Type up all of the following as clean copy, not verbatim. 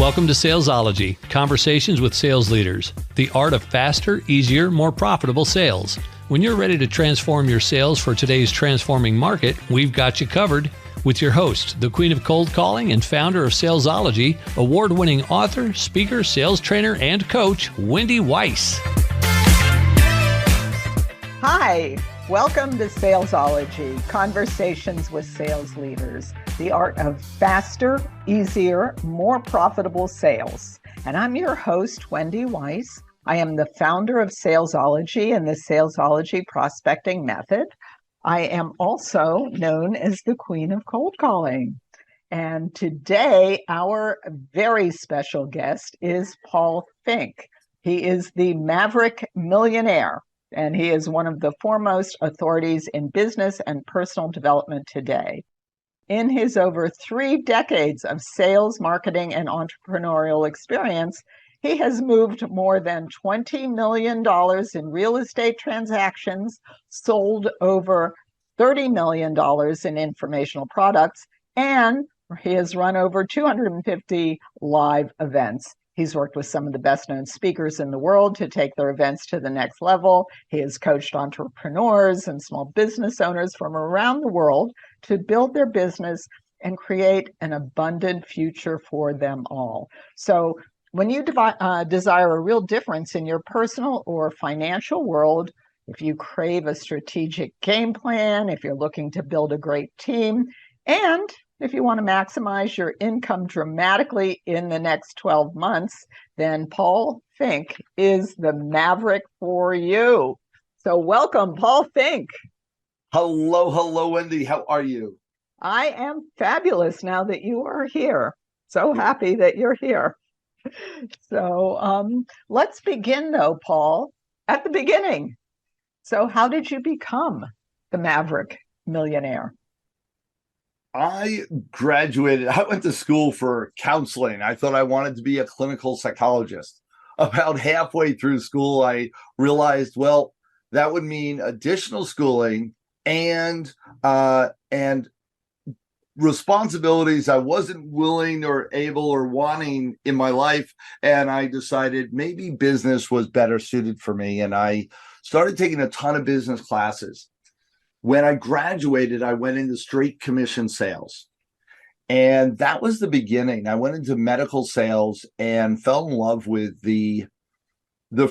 Welcome to Salesology, conversations with sales leaders, the art of faster, easier, more profitable sales. When you're ready to transform your sales for today's transforming market, we've got you covered with your host, the queen of cold calling and founder of Salesology, award-winning author, speaker, sales trainer, and coach, Wendy Weiss. Hi, welcome to Salesology, conversations with sales leaders, the art of faster, easier, more profitable sales. And I'm your host, Wendy Weiss. I am the founder of Salesology and the Salesology Prospecting Method. I am also known as the Queen of Cold Calling. And today, our very special guest is Paul Finck. He is the Maverick Millionaire, and he is one of the foremost authorities in business and personal development today. In his over 3 decades of sales, marketing, and entrepreneurial experience, he has moved more than $20 million in real estate transactions, sold over $30 million in informational products, and he has run over 250 live events. He's worked with some of the best-known speakers in the world to take their events to the next level. He has coached entrepreneurs and small business owners from around the world to build their business and create an abundant future for them all. So when you desire a real difference in your personal or financial world, if you crave a strategic game plan, if you're looking to build a great team, and if you want to maximize your income dramatically in the next 12 months, then Paul Finck is the Maverick for you. So welcome, Paul Finck. Hello, Wendy. How are you? I am fabulous now that you are here. So happy that you're here. So let's begin, though, Paul, at the beginning. So how did you become the Maverick Millionaire? I graduated. I went to school for counseling. I thought I wanted to be a clinical psychologist. About halfway through school, I realized, well, that would mean additional schooling and responsibilities I wasn't willing or able or wanting in my life. And I decided maybe business was better suited for me. And I started taking a ton of business classes. When I graduated, I went into straight commission sales. And that was the beginning. I went into medical sales and fell in love with the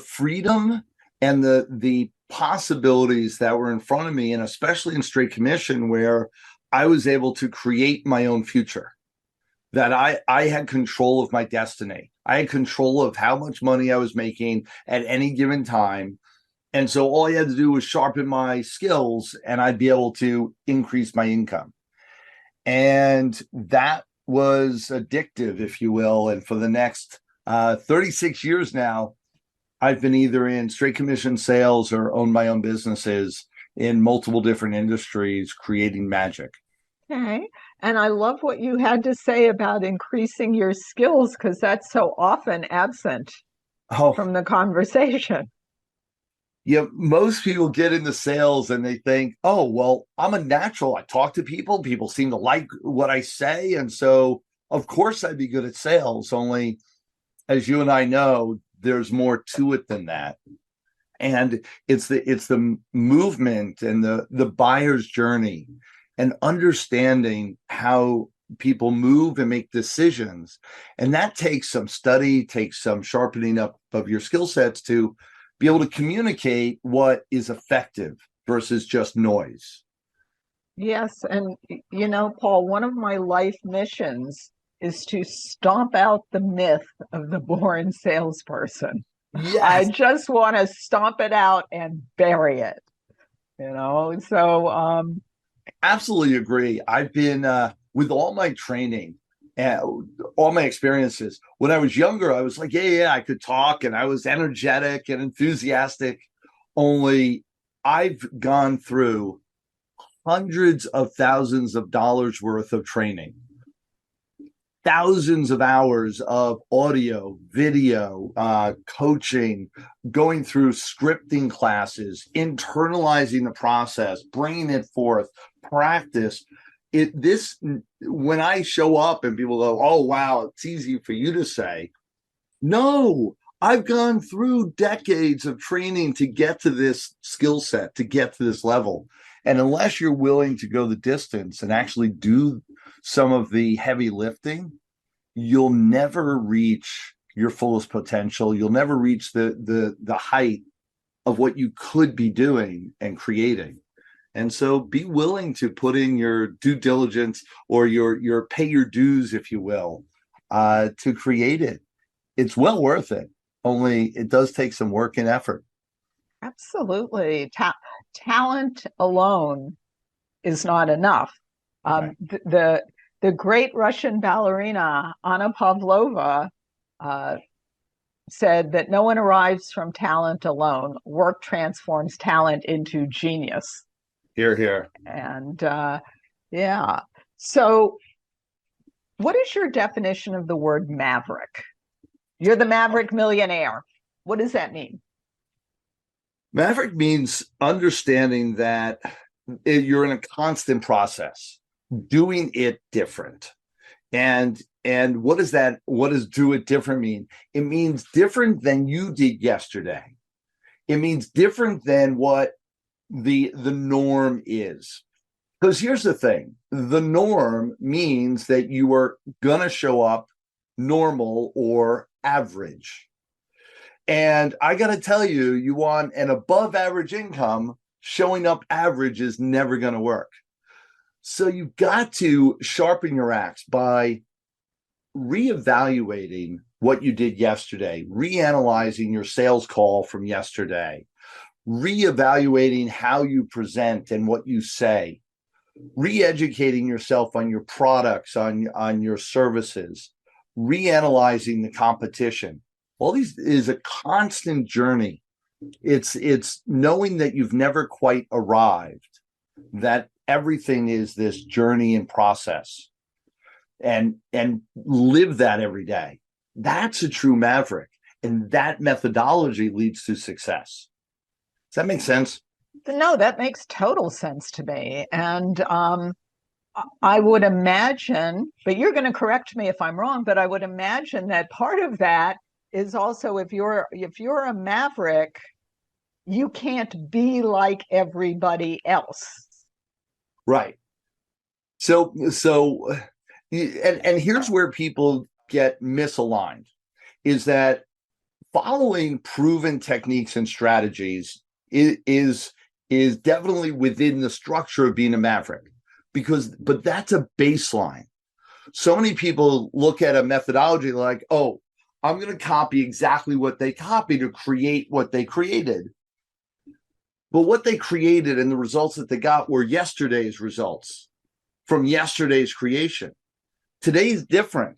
freedom and the possibilities that were in front of me, and especially in straight commission, where I was able to create my own future, that I had control of my destiny. I had control of how much money I was making at any given time. And so all I had to do was sharpen my skills and I'd be able to increase my income. And that was addictive, if you will. And for the next 36 years now, I've been either in straight commission sales or owned my own businesses in multiple different industries, creating magic. Okay. And I love what you had to say about increasing your skills, because that's so often absent from the conversation. Yeah, most people get into sales and they think, oh, well, I'm a natural. I talk to people. People seem to like what I say. And so, of course, I'd be good at sales. Only, as you and I know, there's more to it than that. And it's the movement and the buyer's journey and understanding how people move and make decisions. And that takes some study, takes some sharpening up of your skill sets to be able to communicate what is effective versus just noise. Yes. And, you know, Paul, one of my life missions is to stomp out the myth of the born salesperson. Yes. I just want to stomp it out and bury it, you know? So, absolutely agree. I've been, with all my training, all my experiences, when I was younger, I was like, yeah, I could talk and I was energetic and enthusiastic. Only I've gone through hundreds of thousands of dollars worth of training, thousands of hours of audio, video, coaching, going through scripting classes, internalizing the process, bringing it forth, practice, when I show up and people go, oh, wow, it's easy for you to say. No, I've gone through decades of training to get to this skill set, to get to this level. And unless you're willing to go the distance and actually do some of the heavy lifting, you'll never reach your fullest potential. You'll never reach the height of what you could be doing and creating. And so be willing to put in your due diligence or your pay your dues, if you will, to create it. It's well worth it. Only it does take some work and effort. Absolutely. Talent alone is not enough. Right. The great Russian ballerina Anna Pavlova said that no one arrives from talent alone. Work transforms talent into genius. Hear, hear. And yeah. So, what is your definition of the word maverick? You're the Maverick Millionaire. What does that mean? Maverick means understanding that you're in a constant process, doing it different. And what does do it different mean? It means different than you did yesterday. It means different than what the norm is. Because here's the thing, the norm means that you are going to show up normal or average. And I got to tell you, you want an above average income, showing up average is never going to work. So you've got to sharpen your axe by reevaluating what you did yesterday, reanalyzing your sales call from yesterday, reevaluating how you present and what you say, re-educating yourself on your products, on your services, reanalyzing the competition. All these is a constant journey. It's knowing that you've never quite arrived, that everything is this journey and process, and live that every day. That's a true maverick, and that methodology leads to success. Does that make sense? No, that makes total sense to me. And I would imagine, but you're going to correct me if I'm wrong, but I would imagine that part of that is also if you're a maverick, you can't be like everybody else. Right. So and here's where people get misaligned, is that following proven techniques and strategies is definitely within the structure of being a maverick, but that's a baseline. So many people look at a methodology like, oh, I'm going to copy exactly what they copied to create what they created. But what they created and the results that they got were yesterday's results from yesterday's creation. Today's different.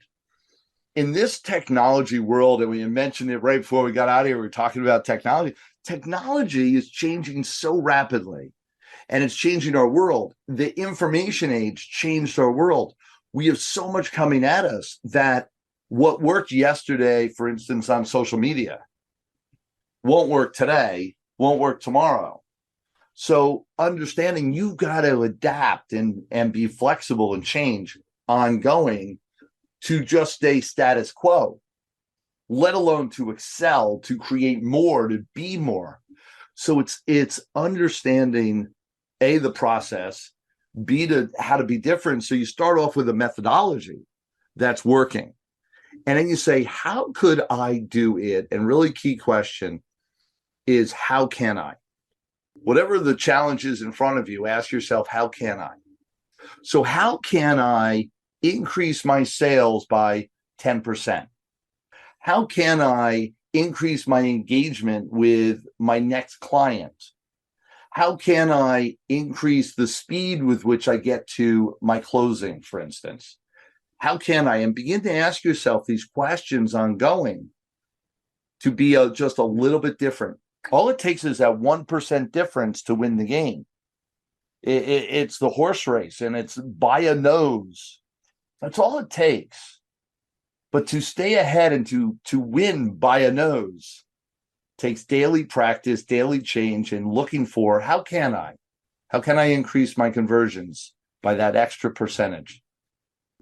In this technology world, and we mentioned it right before we got out of here, we were talking about technology. Technology is changing so rapidly, and it's changing our world. The information age changed our world. We have so much coming at us that what worked yesterday, for instance, on social media, won't work today, won't work tomorrow. So understanding you've got to adapt and be flexible and change ongoing to just stay status quo, let alone to excel, to create more, to be more. So it's understanding A, the process, B, how to be different. So you start off with a methodology that's working. And then you say, how could I do it? And really key question is, how can I? Whatever the challenge is in front of you, ask yourself, how can I? So how can I increase my sales by 10%? How can I increase my engagement with my next client? How can I increase the speed with which I get to my closing, for instance? How can I? And begin to ask yourself these questions ongoing to be just a little bit different. All it takes is that 1% difference to win the game. It's the horse race, and it's by a nose. That's all it takes. But to stay ahead and to win by a nose takes daily practice, daily change, and looking for, how can I increase my conversions by that extra percentage.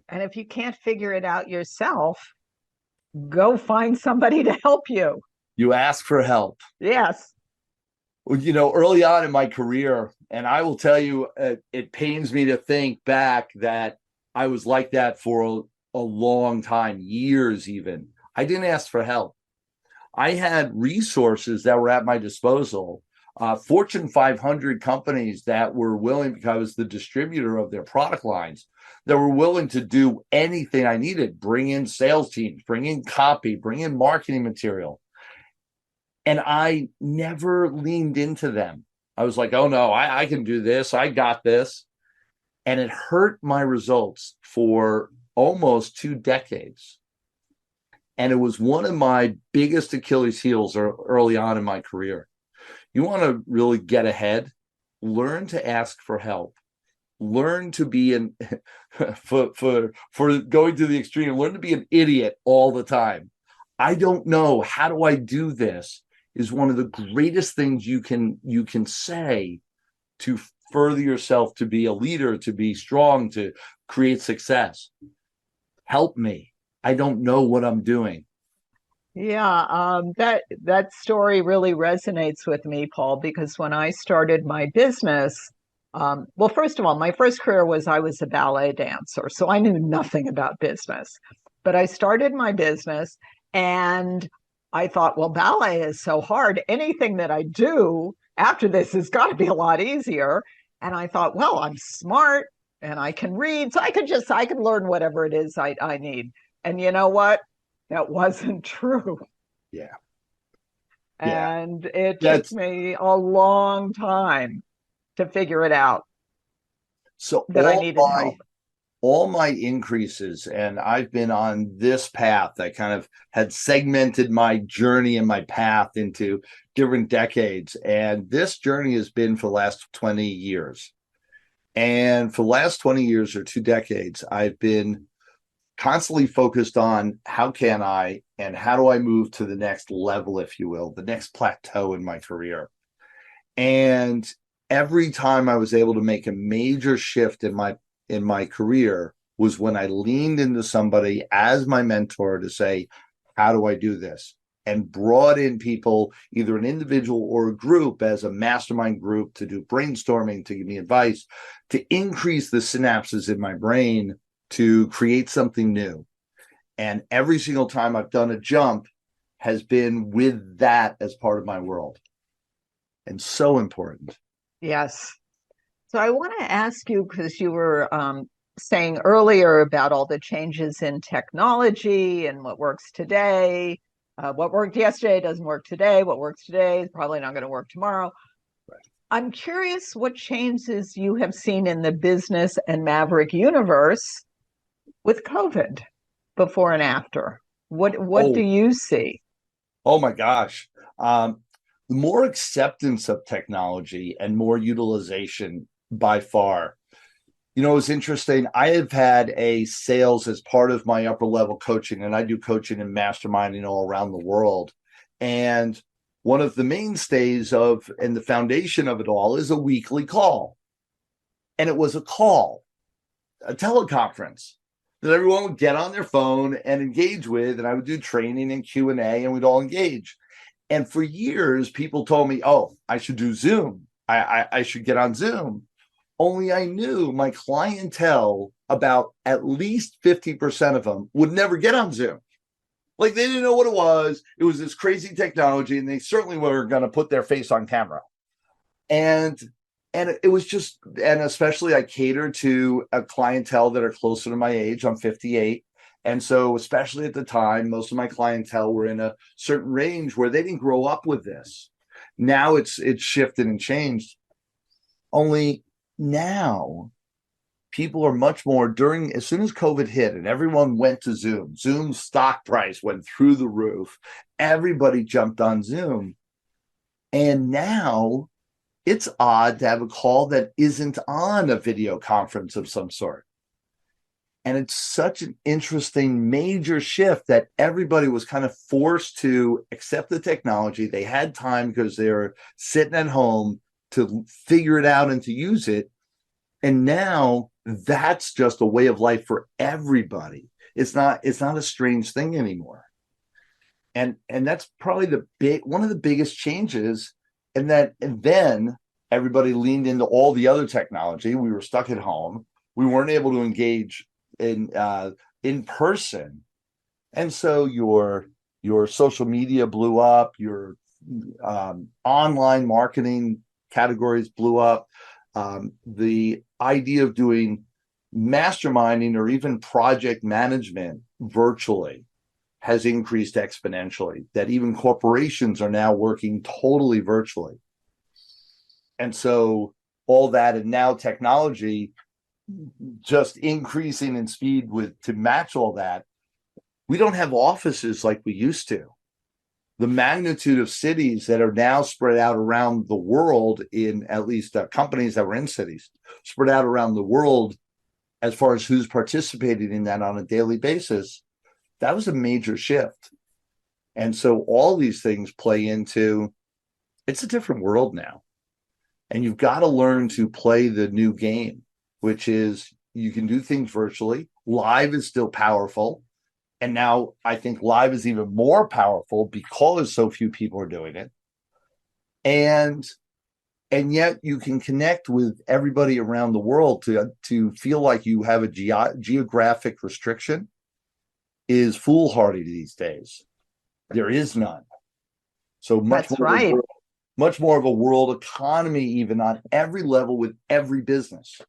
And if you can't figure it out yourself, go find somebody to help you. You ask for help. Yes. Well, early on in my career, and I will tell you, it pains me to think back that I was like that for a long time, years even. I didn't ask for help. I had resources that were at my disposal. Fortune 500 companies that were willing, because I was the distributor of their product lines, that were willing to do anything I needed, bring in sales teams, bring in copy, bring in marketing material. And I never leaned into them. I was like, oh no, I can do this. I got this. And it hurt my results for almost 2 decades. And it was one of my biggest Achilles heels early on in my career. You want to really get ahead, learn to ask for help, learn to be for going to the extreme, learn to be an idiot all the time. I don't know. How do I do this? Is one of the greatest things you can say to further yourself, to be a leader, to be strong, to create success. Help me. I don't know what I'm doing. Yeah, that story really resonates with me, Paul, because when I started my business, well, first of all, my first career was I was a ballet dancer, so I knew nothing about business. But I started my business and I thought, well, ballet is so hard. Anything that I do after this has got to be a lot easier. And I thought, well, I'm smart and I can read, so I could learn whatever it is I need. And you know what? That wasn't true. Yeah. And it took me a long time to figure it out. So that I needed help. All my increases, and I've been on this path. I kind of had segmented my journey and my path into different decades. And this journey has been for the last 20 years. And for the last 20 years or 2 decades, I've been constantly focused on how can I and how do I move to the next level, if you will, the next plateau in my career. And every time I was able to make a major shift in my career was when I leaned into somebody as my mentor to say, how do I do this? And brought in people, either an individual or a group, as a mastermind group to do brainstorming, to give me advice, to increase the synapses in my brain to create something new. And every single time I've done a jump has been with that as part of my world. And so important. Yes. So I want to ask you, because you were saying earlier about all the changes in technology and what works today. What worked yesterday doesn't work today. What works today is probably not going to work tomorrow. Right. I'm curious what changes you have seen in the business and Maverick universe with COVID, before and after. What do you see? Oh my gosh. More acceptance of technology and more utilization by far. It's interesting. I have had a sales as part of my upper level coaching, and I do coaching and masterminding all around the world. And one of the mainstays and the foundation of it all is a weekly call. And it was a teleconference that everyone would get on their phone and engage with. And I would do training and Q&A, and we'd all engage. And for years, people told me, oh, I should do Zoom. I should get on Zoom. Only I knew my clientele, about at least 50% of them, would never get on Zoom. Like, they didn't know what it was. It was this crazy technology, and they certainly were going to put their face on camera. And it was just, and especially I cater to a clientele that are closer to my age. I'm 58. And so, especially at the time, most of my clientele were in a certain range where they didn't grow up with this. Now it's shifted and changed. Only now people are much more as soon as COVID hit and everyone went to Zoom, Zoom's stock price went through the roof. Everybody jumped on Zoom. And now it's odd to have a call that isn't on a video conference of some sort. And it's such an interesting major shift that everybody was kind of forced to accept the technology. They had time because they were sitting at home to figure it out and to use it. And now that's just a way of life for everybody. It's not a strange thing anymore. And that's probably one of the biggest changes. And then everybody leaned into all the other technology. We were stuck at home. We weren't able to engage in person. And so your social media blew up, your online marketing categories blew up. The idea of doing masterminding or even project management virtually has increased exponentially, that even corporations are now working totally virtually. And so all that, and now technology just increasing in speed to match all that. We don't have offices like we used to. The magnitude of cities that are now spread out around the world, in at least companies that were in cities, spread out around the world as far as who's participating in that on a daily basis, that was a major shift. And so all these things play into, it's a different world now. And you've got to learn to play the new game, which is you can do things virtually. Live is still powerful. And now I think live is even more powerful because so few people are doing it. And yet you can connect with everybody around the world to feel like you have a geographic restriction is foolhardy these days. There is none. So much That's more right. much more of a world economy, even on every level with every business.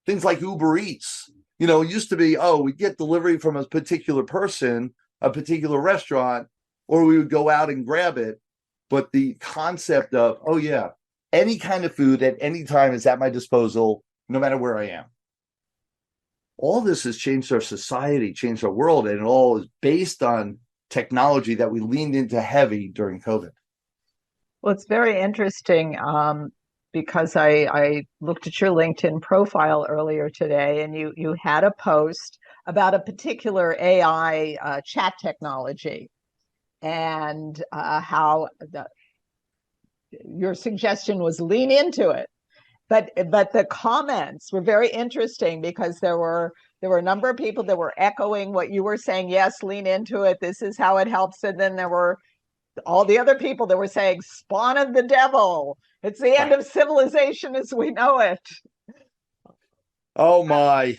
Things like Uber Eats. It used to be, we get delivery from a particular person, a particular restaurant, or we would go out and grab it. But the concept of, any kind of food at any time is at my disposal, no matter where I am. All this has changed our society, changed our world, and it all is based on technology that we leaned into heavy during COVID. Well, it's very interesting because I looked at your LinkedIn profile earlier today, and you had a post about a particular AI chat technology, and how your suggestion was lean into it. But the comments were very interesting because there were a number of people that were echoing what you were saying. Yes, lean into it. This is how it helps. And then there were all the other people that were saying, spawn of the devil. It's the end of civilization as we know it. Oh my.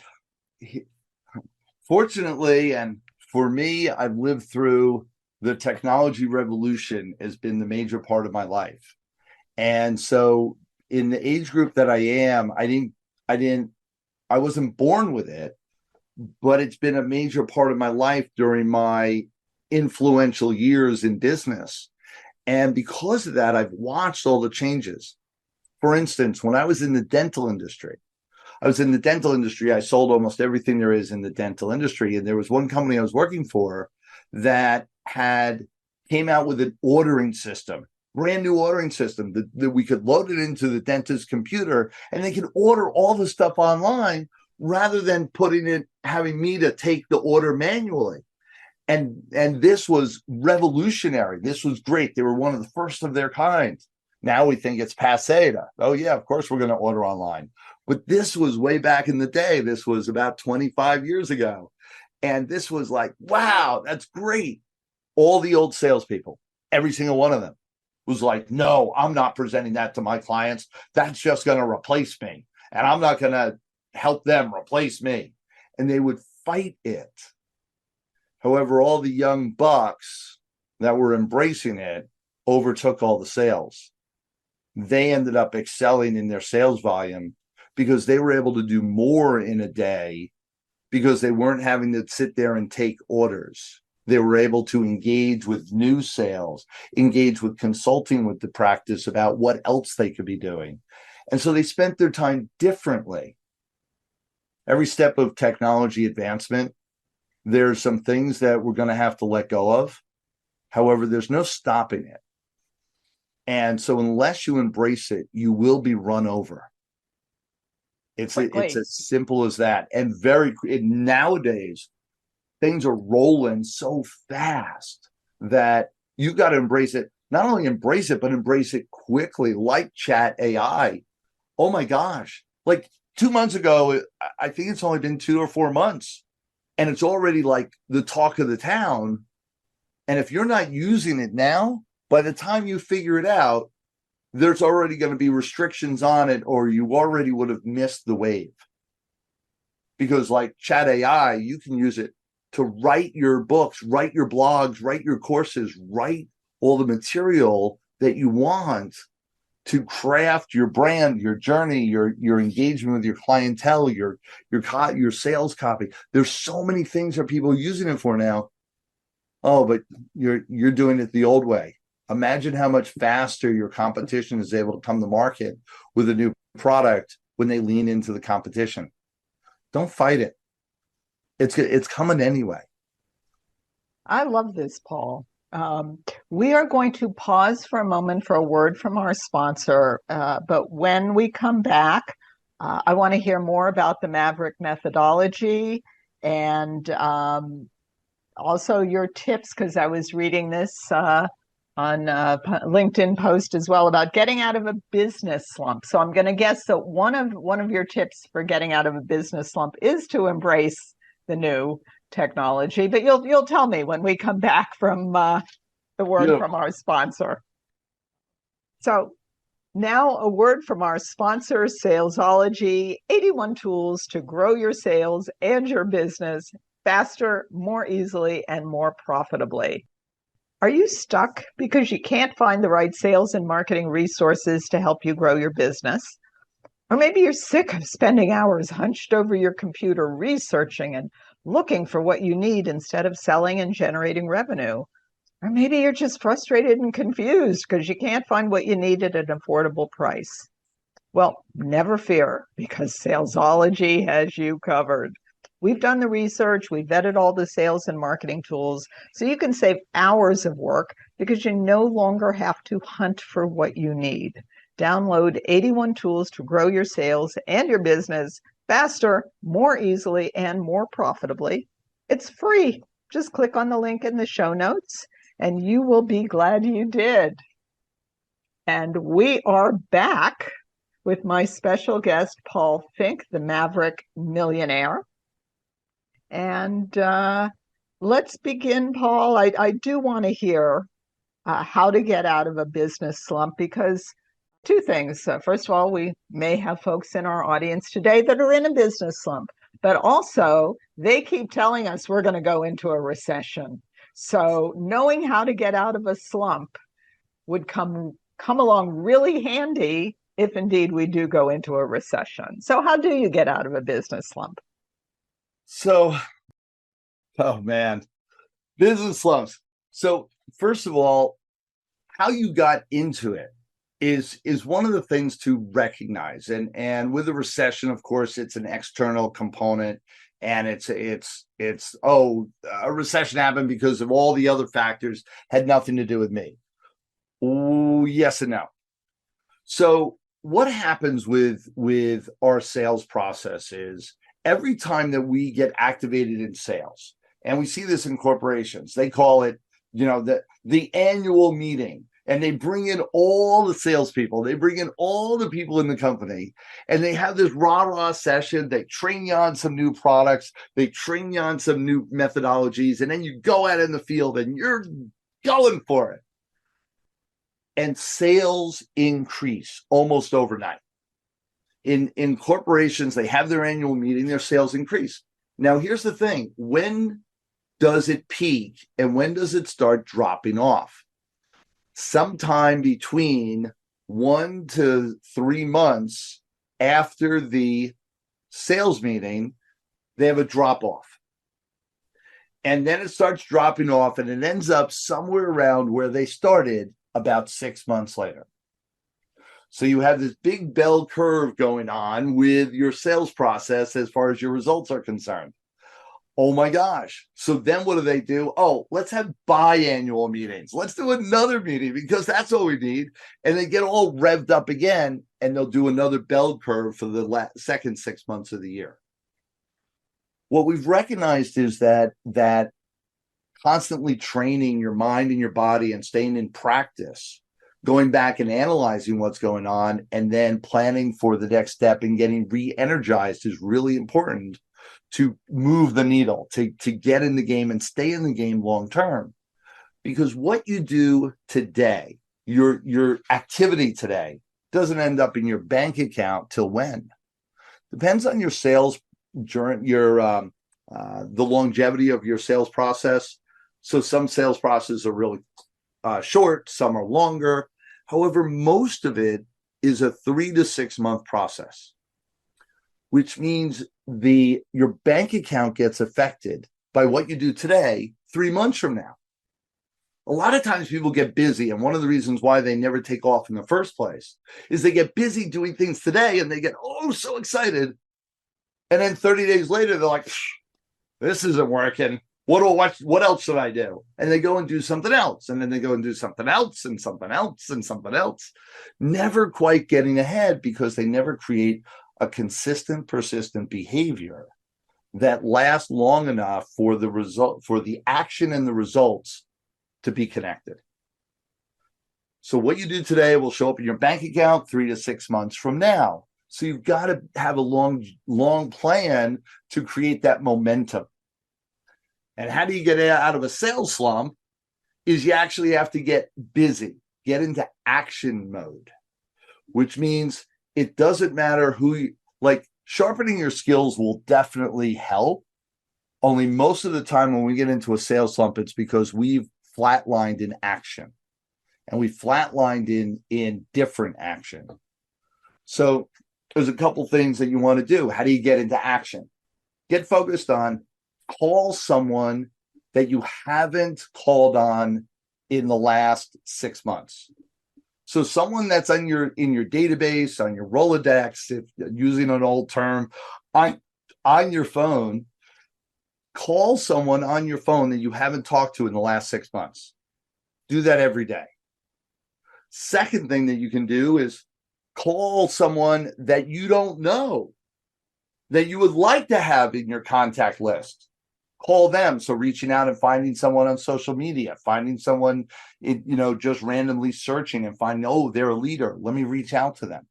Fortunately, and for me, I've lived through the technology revolution has been the major part of my life. And so in the age group that I am, I wasn't born with it, but it's been a major part of my life during my influential years in business. And because of that, I've watched all the changes. For instance, when I was in the dental industry, I sold almost everything there is in the dental industry. And there was one company I was working for that came out with an ordering system, brand new ordering system that we could load it into the dentist's computer and they could order all the stuff online rather than having me to take the order manually. And this was revolutionary. This was great. They were one of the first of their kind. Now we think it's passé to, of course we're going to order online. But this was way back in the day. This was about 25 years ago. And this was like, wow, that's great. All the old salespeople, every single one of them was like, no, I'm not presenting that to my clients. That's just going to replace me. And I'm not going to help them replace me. And they would fight it. However, all the young bucks that were embracing it overtook all the sales. They ended up excelling in their sales volume because they were able to do more in a day because they weren't having to sit there and take orders. They were able to engage with new sales, engage with consulting with the practice about what else they could be doing. And so they spent their time differently. Every step of technology advancement, there's some things that we're going to have to let go of. However, there's no stopping it. And so unless you embrace it, you will be run over. It's as simple as that. And nowadays, things are rolling so fast that you got to embrace it. Not only embrace it, but embrace it quickly, like chat AI. Oh my gosh. Like 2 months ago, I think it's only been 2 or 4 months, and it's already like the talk of the town. And if you're not using it now, by the time you figure it out, there's already going to be restrictions on it, or you already would have missed the wave. Because like Chat AI, you can use it to write your books, write your blogs, write your courses, write all the material that you want to craft your brand, your journey, your engagement with your clientele, your sales copy. There's so many things that people are using it for now. Oh, but you're doing it the old way. Imagine how much faster your competition is able to come to market with a new product when they lean into the competition. Don't fight it. It's coming anyway. I love this, Paul. We are going to pause for a moment for a word from our sponsor, but when we come back, I want to hear more about the Maverick methodology and also your tips, because I was reading this on LinkedIn post as well about getting out of a business slump. So I'm going to guess that one of your tips for getting out of a business slump is to embrace the new technology. But you'll tell me when we come back from the word from our sponsor. So now a word from our sponsor, Salesology, 81 tools to grow your sales and your business faster, more easily, and more profitably. Are you stuck because you can't find the right sales and marketing resources to help you grow your business? Or maybe you're sick of spending hours hunched over your computer researching and looking for what you need instead of selling and generating revenue. Or maybe you're just frustrated and confused because you can't find what you need at an affordable price. Well, never fear, because Salesology has you covered. We've done the research, we've vetted all the sales and marketing tools, so you can save hours of work because you no longer have to hunt for what you need. Download 81 tools to grow your sales and your business faster, more easily, and more profitably. It's free. Just click on the link in the show notes, and you will be glad you did. And we are back with my special guest, Paul Finck, the Maverick Millionaire. And let's begin, Paul. I do want to hear how to get out of a business slump, because two things. First of all, we may have folks in our audience today that are in a business slump, but also they keep telling us we're going to go into a recession. So knowing how to get out of a slump would come along really handy if indeed we do go into a recession. So how do you get out of a business slump? So, oh man, business slumps. So first of all, how you got into it is one of the things to recognize. And with a recession, of course, it's an external component, and it's a recession happened because of all the other factors, had nothing to do with me. Ooh, yes and no. So what happens with our sales process is, every time that we get activated in sales, and we see this in corporations, they call it, the annual meeting, and they bring in all the salespeople, they bring in all the people in the company, and they have this rah-rah session. They train you on some new products, they train you on some new methodologies, and then you go out in the field and you're going for it. And sales increase almost overnight. In corporations, they have their annual meeting, their sales increase. Now, here's the thing. When does it peak and when does it start dropping off? Sometime between 1 to 3 months after the sales meeting, they have a drop off. And then it starts dropping off, and it ends up somewhere around where they started about 6 months later. So you have this big bell curve going on with your sales process as far as your results are concerned. Oh my gosh. So then what do? Oh, let's have biannual meetings. Let's do another meeting because that's all we need. And they get all revved up again, and they'll do another bell curve for the second 6 months of the year. What we've recognized is that constantly training your mind and your body and staying in practice going back and analyzing what's going on and then planning for the next step and getting re-energized is really important to move the needle, to get in the game and stay in the game long term. Because what you do today, your activity today, doesn't end up in your bank account till when? Depends on your sales during your the longevity of your sales process. So some sales processes are really short, some are longer. However, most of it is a 3 to 6 month process, which means your bank account gets affected by what you do today 3 months from now. A lot of times people get busy, and one of the reasons why they never take off in the first place is they get busy doing things today and they get so excited. And then 30 days later, they're like, this isn't working. What else should I do? And they go and do something else. And then they go and do something else and something else and something else, never quite getting ahead because they never create a consistent, persistent behavior that lasts long enough for the action and the results to be connected. So what you do today will show up in your bank account 3 to 6 months from now. So you've got to have a long plan to create that momentum. And how do you get out of a sales slump? Is you actually have to get busy, get into action mode, which means it doesn't matter sharpening your skills will definitely help. Only most of the time when we get into a sales slump, it's because we've flatlined in action and we flatlined in different action. So there's a couple things that you want to do. How do you get into action? Get focused on call someone that you haven't called on in the last 6 months. So someone that's in your database, on your Rolodex, if using an old term, on your phone, call someone on your phone that you haven't talked to in the last 6 months. Do that every day. Second thing that you can do is call someone that you don't know, that you would like to have in your contact list. Call them. So reaching out and finding someone on social media, finding someone, just randomly searching and finding, they're a leader. Let me reach out to them.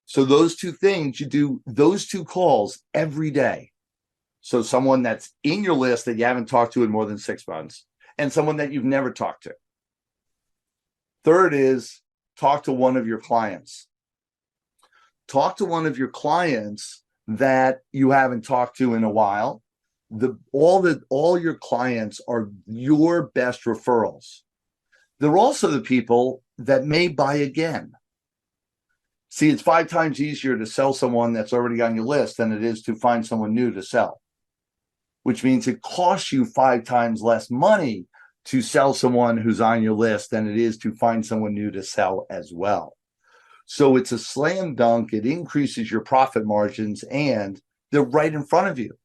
So those two things, you do those two calls every day. So someone that's in your list that you haven't talked to in more than 6 months and someone that you've never talked to. Third is talk to one of your clients. Talk to one of your clients that you haven't talked to in a while. All your clients are your best referrals. They're also the people that may buy again. See, it's 5 times easier to sell someone that's already on your list than it is to find someone new to sell, which means it costs you 5 times less money to sell someone who's on your list than it is to find someone new to sell as well. So it's a slam dunk. It increases your profit margins and they're right in front of you.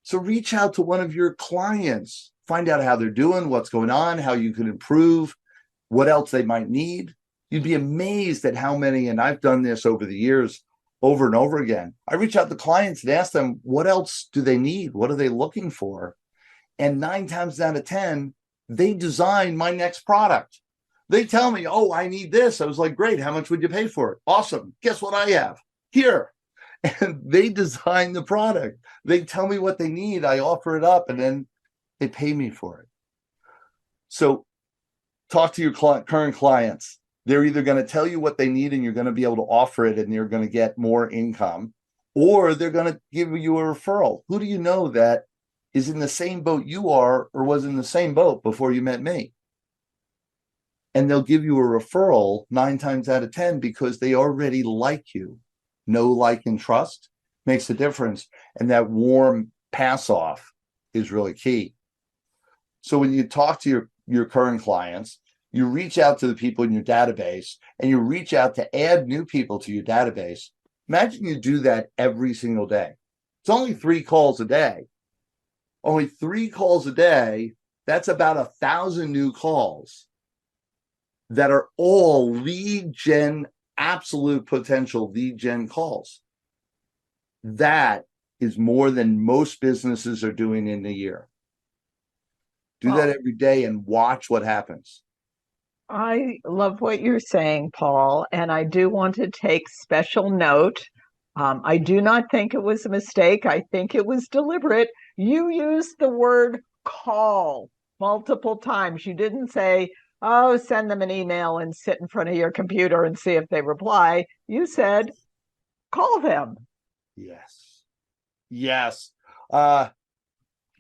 So reach out to one of your clients, find out how they're doing, what's going on, how you can improve, what else they might need. You'd be amazed at how many, and I've done this over the years, over and over again. I reach out to clients and ask them, what else do they need? What are they looking for? And 9 times out of 10, they design my next product. They tell me, I need this. I was like, great. How much would you pay for it? Awesome. Guess what I have? Here. And they design the product. They tell me what they need. I offer it up and then they pay me for it. So talk to your current clients. They're either going to tell you what they need and you're going to be able to offer it and you're going to get more income, or they're going to give you a referral. Who do you know that is in the same boat you are or was in the same boat before you met me? And they'll give you a referral 9 times out of 10 because they already like you. Know, like, and trust makes a difference. And that warm pass off is really key. So when you talk to your current clients, you reach out to the people in your database and you reach out to add new people to your database. Imagine you do that every single day. It's only 3 calls a day. Only 3 calls a day. That's about 1,000 new calls that are all lead gen, absolute potential lead gen calls. That is more than most businesses are doing in a year. Do that every day and watch what happens. I love what you're saying, Paul, and I do want to take special note. I do not think it was a mistake. I think it was deliberate. You used the word call multiple times. You didn't say, oh, send them an email and sit in front of your computer and see if they reply. You said, call them. Yes. Yes. Uh,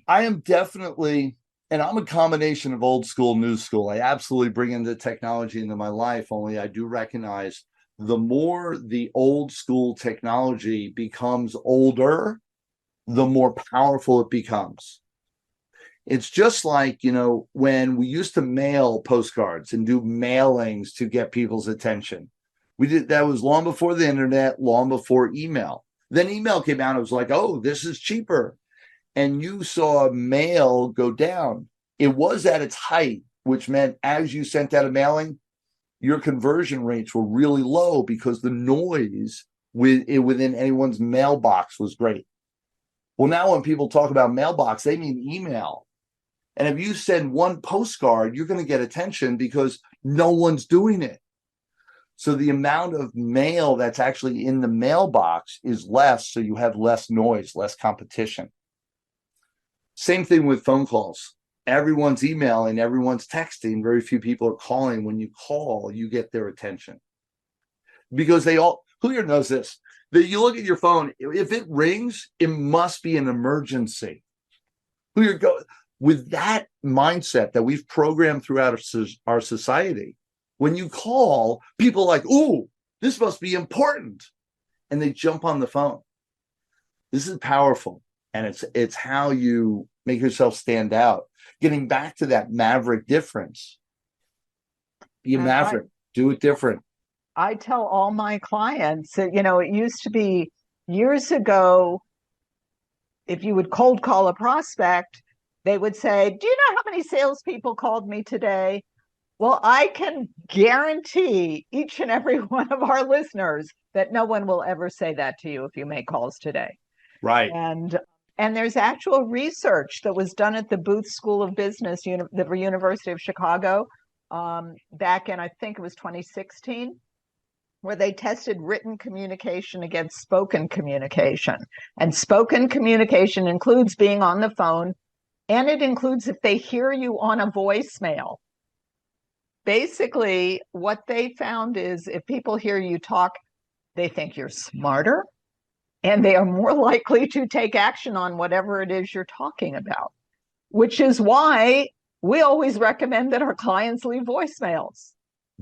I am definitely, and I'm a combination of old school, new school. I absolutely bring in the technology into my life, only I do recognize the more the old school technology becomes older, the more powerful it becomes. It's just like, when we used to mail postcards and do mailings to get people's attention. We did that was long before the internet, long before email. Then email came out. It was like, oh, this is cheaper. And you saw mail go down. It was at its height, which meant as you sent out a mailing, your conversion rates were really low because the noise within anyone's mailbox was great. Well, now when people talk about mailbox, they mean email. And if you send one postcard, you're going to get attention because no one's doing it. So the amount of mail that's actually in the mailbox is less, so you have less noise, less competition. Same thing with phone calls. Everyone's emailing, everyone's texting. Very few people are calling. When you call, you get their attention. Because who here knows this? That you look at your phone, if it rings, it must be an emergency. With that mindset that we've programmed throughout our society, when you call, people are like, ooh, this must be important. And they jump on the phone. This is powerful. And it's how you make yourself stand out. Getting back to that Maverick difference. Be a Maverick. Do it different. I tell all my clients that, it used to be years ago, if you would cold call a prospect, they would say, do you know how many salespeople called me today? Well, I can guarantee each and every one of our listeners that no one will ever say that to you if you make calls today. Right. And there's actual research that was done at the Booth School of Business, the University of Chicago, back in, I think it was 2016, where they tested written communication against spoken communication. And spoken communication includes being on the phone, and it includes if they hear you on a voicemail. Basically, what they found is if people hear you talk, they think you're smarter, and they are more likely to take action on whatever it is you're talking about, which is why we always recommend that our clients leave voicemails.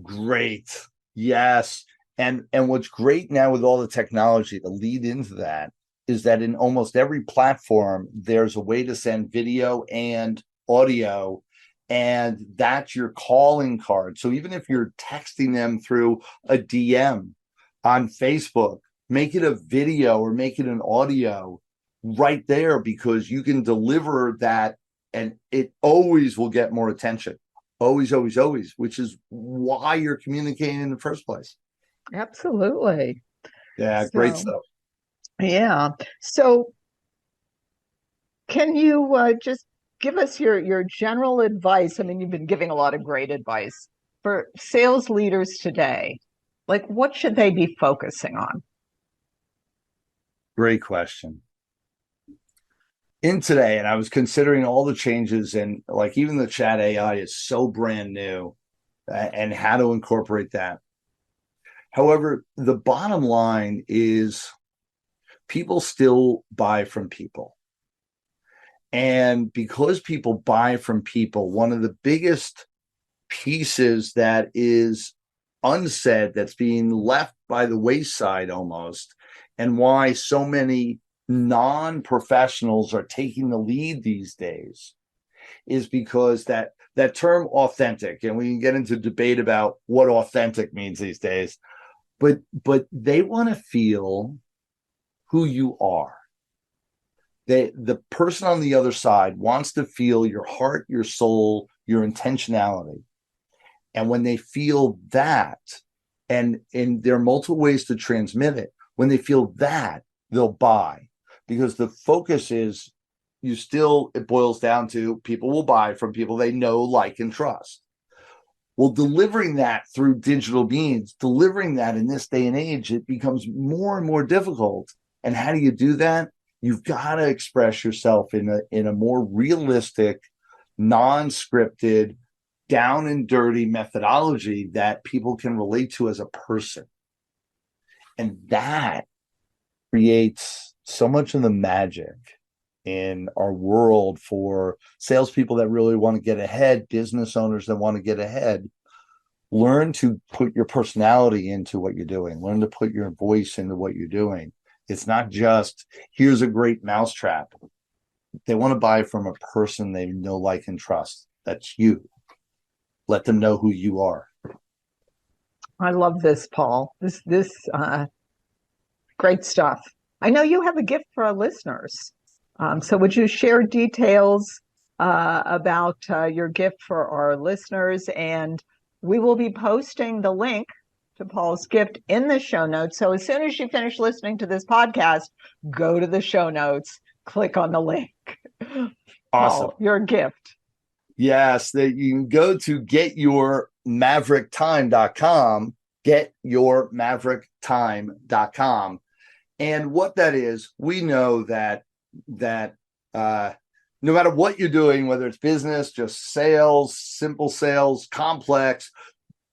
Great. Yes. And what's great now with all the technology to lead into that is that in almost every platform, there's a way to send video and audio, and that's your calling card. So even if you're texting them through a DM on Facebook, make it a video or make it an audio right there, because you can deliver that and it always will get more attention. Always, always, always, which is why you're communicating in the first place. Absolutely. Yeah, great stuff. Yeah. So can you just give us your general advice? I mean, you've been giving a lot of great advice for sales leaders today. Like, what should they be focusing on? Great question. In today, and I was considering all the changes, and like even the chat AI is so brand new, and how to incorporate that. However, the bottom line is people still buy from people. And because people buy from people, one of the biggest pieces that is unsaid, that's being left by the wayside almost, and why so many non-professionals are taking the lead these days, is because that term authentic, and we can get into debate about what authentic means these days, but they want to feel who you are. The person on the other side wants to feel your heart, your soul, your intentionality. And when they feel that, and there are multiple ways to transmit it, when they feel that, they'll buy. Because the focus is, it boils down to people will buy from people they know, like, and trust. Well, delivering that through digital means, delivering that in this day and age, it becomes more and more difficult. And how do you do that? You've got to express yourself in a more realistic, non-scripted, down and dirty methodology that people can relate to as a person. And that creates so much of the magic in our world for salespeople that really want to get ahead, business owners that want to get ahead. Learn to put your personality into what you're doing. Learn to put your voice into what you're doing. It's not just, here's a great mousetrap. They want to buy from a person they know, like, and trust. That's you. Let them know who you are. I love this, Paul. This great stuff. I know you have a gift for our listeners. So would you share details about your gift for our listeners? And we will be posting the link to Paul's gift in the show notes. So as soon as you finish listening to this podcast, go to the show notes, click on the link. Awesome. Paul, your gift. Yes, that you can go to getyourmaverickTime.com, getyourmaverickTime.com. And what that is, we know that no matter what you're doing, whether it's business, just sales, simple sales, complex,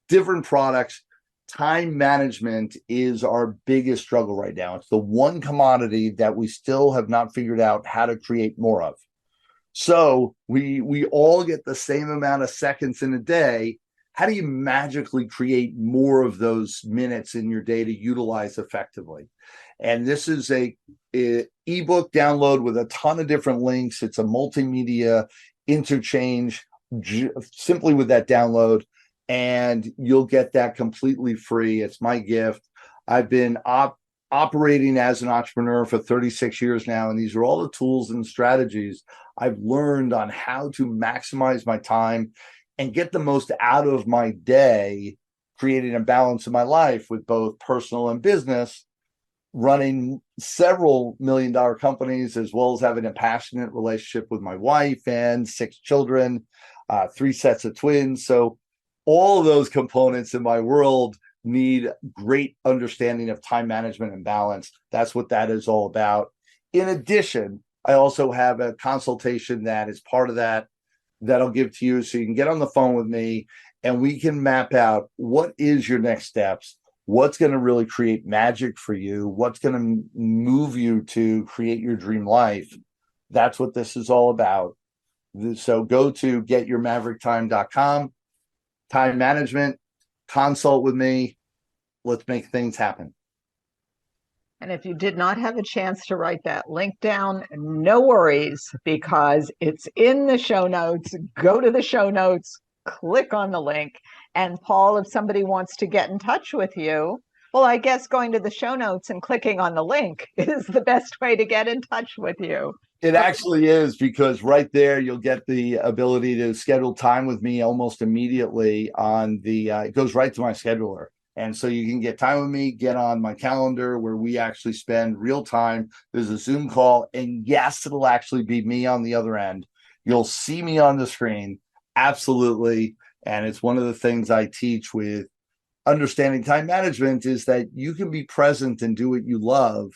different products, time management is our biggest struggle right now. It's the one commodity that we still have not figured out how to create more of. So we all get the same amount of seconds in a day. How do you magically create more of those minutes in your day to utilize effectively? And this is a ebook download with a ton of different links. It's a multimedia interchange simply with that download, and you'll get that completely free. It's my gift. I've been operating as an entrepreneur for 36 years now, and these are all the tools and strategies I've learned on how to maximize my time and get the most out of my day, creating a balance in my life with both personal and business, running several million-dollar companies, as well as having a passionate relationship with my wife and 6 children, 3 sets of twins. So all of those components in my world need great understanding of time management and balance. That's what that is all about. In addition, I also have a consultation that is part of that I'll give to you, so you can get on the phone with me and we can map out what is your next steps, what's going to really create magic for you, what's going to move you to create your dream life. That's what this is all about. So go to getyourmaverickTime.com, time management, consult with me. Let's make things happen. And if you did not have a chance to write that link down, no worries, because it's in the show notes. Go to the show notes, click on the link. And Paul, if somebody wants to get in touch with you, well, I guess going to the show notes and clicking on the link is the best way to get in touch with you. It actually is, because right there you'll get the ability to schedule time with me almost immediately on the it goes right to my scheduler. And so you can get time with me, get on my calendar where we actually spend real time. There's a Zoom call, and yes, it'll actually be me on the other end. You'll see me on the screen. Absolutely. And it's one of the things I teach with understanding time management is that you can be present and do what you love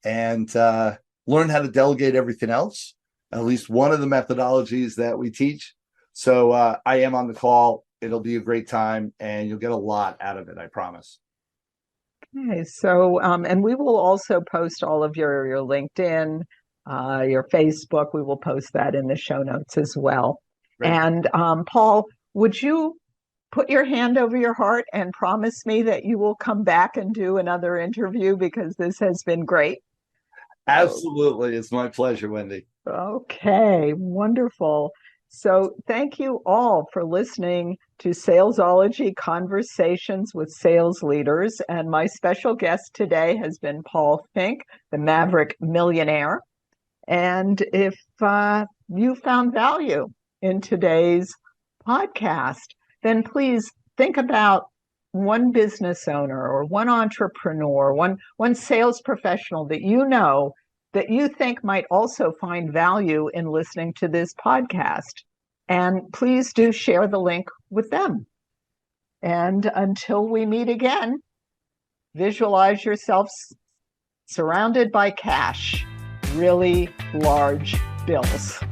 and learn how to delegate everything else, at least one of the methodologies that we teach. So I am on the call. It'll be a great time, and you'll get a lot out of it, I promise. Okay, so, and we will also post all of your LinkedIn, your Facebook. We will post that in the show notes as well. Great. And Paul, would you put your hand over your heart and promise me that you will come back and do another interview, because this has been great? Absolutely. It's my pleasure, Wendy. Okay, wonderful. So thank you all for listening to Salesology Conversations with Sales Leaders. And my special guest today has been Paul Finck, the Maverick Millionaire. And if you found value in today's podcast, then please think about one business owner or one entrepreneur, one sales professional that you know that you think might also find value in listening to this podcast. And please do share the link with them. And until we meet again, visualize yourself surrounded by cash, really large bills.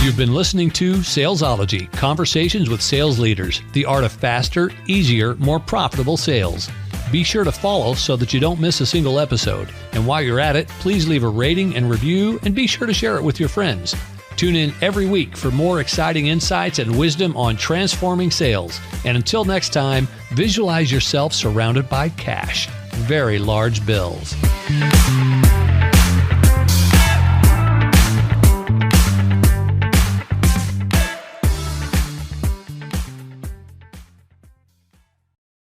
You've been listening to Salesology, Conversations with Sales Leaders, the art of faster, easier, more profitable sales. Be sure to follow so that you don't miss a single episode. And while you're at it, please leave a rating and review, and be sure to share it with your friends. Tune in every week for more exciting insights and wisdom on transforming sales. And until next time, visualize yourself surrounded by cash, very large bills.